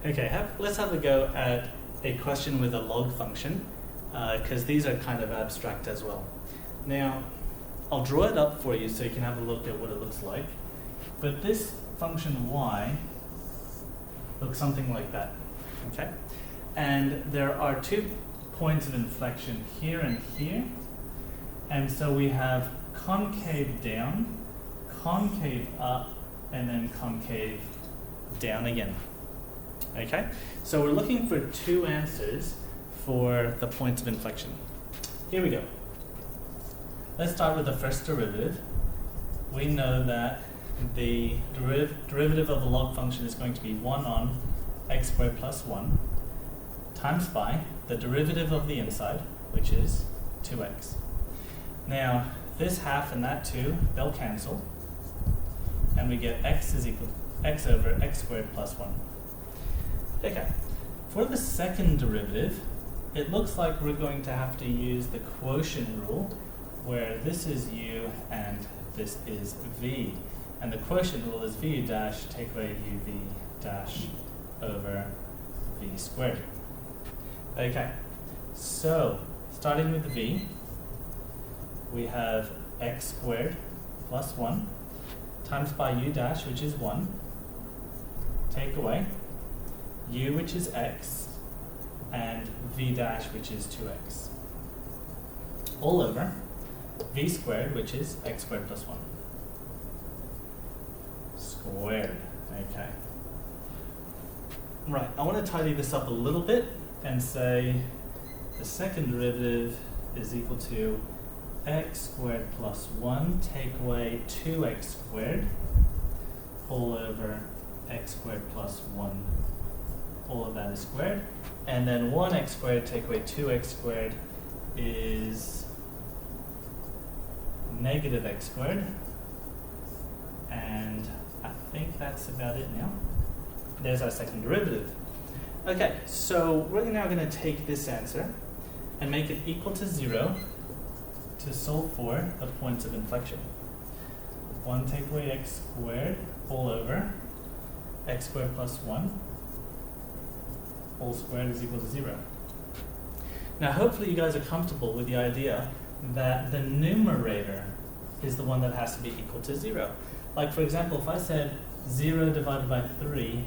Okay, let's have a go at a question with a log function, because these are kind of abstract as well. Now, I'll draw it up for you so you can have a look at what it looks like. But this function y looks something like that, okay? And there are 2 points of inflection here and here. And so we have concave down, concave up, and then concave down again. Okay, so we're looking for 2 answers for the points of inflection. Here we go. Let's start with the first derivative. We know that the derivative of the log function is going to be 1 on x squared plus 1 times by the derivative of the inside, which is 2x. Now, this half and that 2, they'll cancel, and we get x is equal to x over x squared plus 1. Okay, for the second derivative, it looks like we're going to have to use the quotient rule, where this is u and this is v. And the quotient rule is v dash take away uv dash over v squared. Okay, so starting with v, we have x squared plus 1 times by u dash, which is 1, take away u, which is x, and v dash, which is 2x, all over v squared, which is x squared plus 1 squared. Okay. Right, I want to tidy this up a little bit and say the second derivative is equal to x squared plus 1 take away 2x squared all over x squared plus 1. All of that is squared. And then 1x squared take away 2x squared is negative x squared. And I think that's about it now. There's our second derivative. Okay, so we're now going to take this answer and make it equal to 0 to solve for the points of inflection. 1 take away x squared all over x squared plus 1 all squared is equal to 0. Now hopefully you guys are comfortable with the idea that the numerator is the one that has to be equal to 0. Like for example, if I said 0 divided by 3,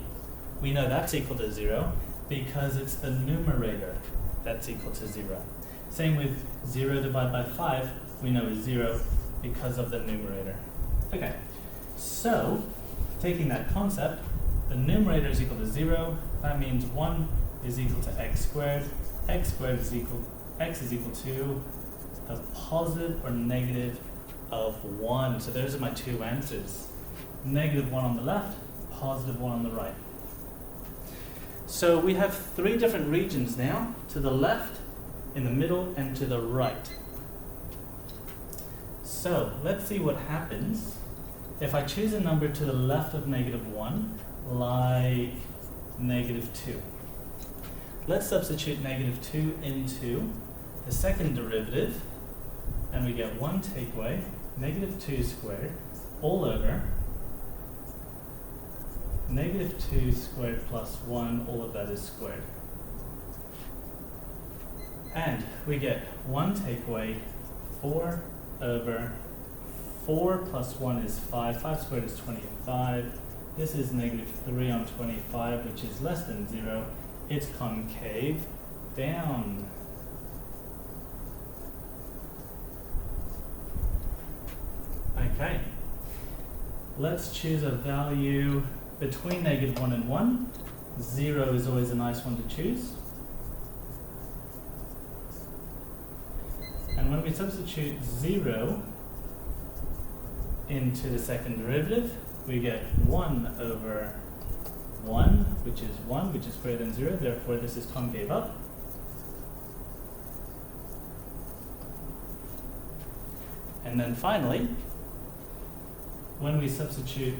we know that's equal to 0 because it's the numerator that's equal to 0. Same with 0 divided by 5, we know is 0 because of the numerator. Okay, so taking that concept, the numerator is equal to 0, that means 1 is equal to x squared is equal, x is equal to the positive or negative of 1. So those are my 2 answers. Negative 1 on the left, positive 1 on the right. So we have 3 different regions now, to the left, in the middle, and to the right. So let's see what happens if I choose a number to the left of negative 1, like negative 2. Let's substitute negative 2 into the second derivative, and we get 1 take away negative 2 squared all over negative 2 squared plus 1, all of that is squared. And we get 1 take away 4 over 4 plus 1 is 5. 5 squared is 25. This is negative 3 on 25, which is less than 0. It's concave down. Okay. Let's choose a value between negative 1 and 1. 0 is always a nice one to choose. And when we substitute 0 into the second derivative, we get 1 over 1, which is greater than 0, therefore this is concave up. And then finally, when we substitute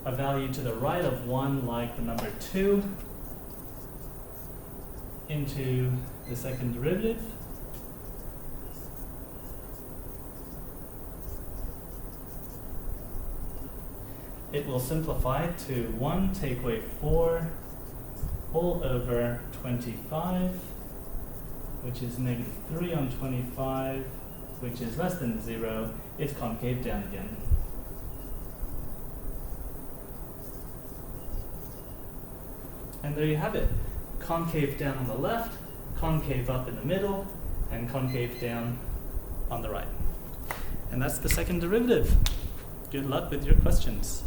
a value to the right of 1, like the number 2, into the second derivative, it will simplify to 1 take away 4 all over 25, which is negative 3 on 25, which is less than 0, it's concave down again. And there you have it. Concave down on the left, concave up in the middle, and concave down on the right. And that's the second derivative. Good luck with your questions.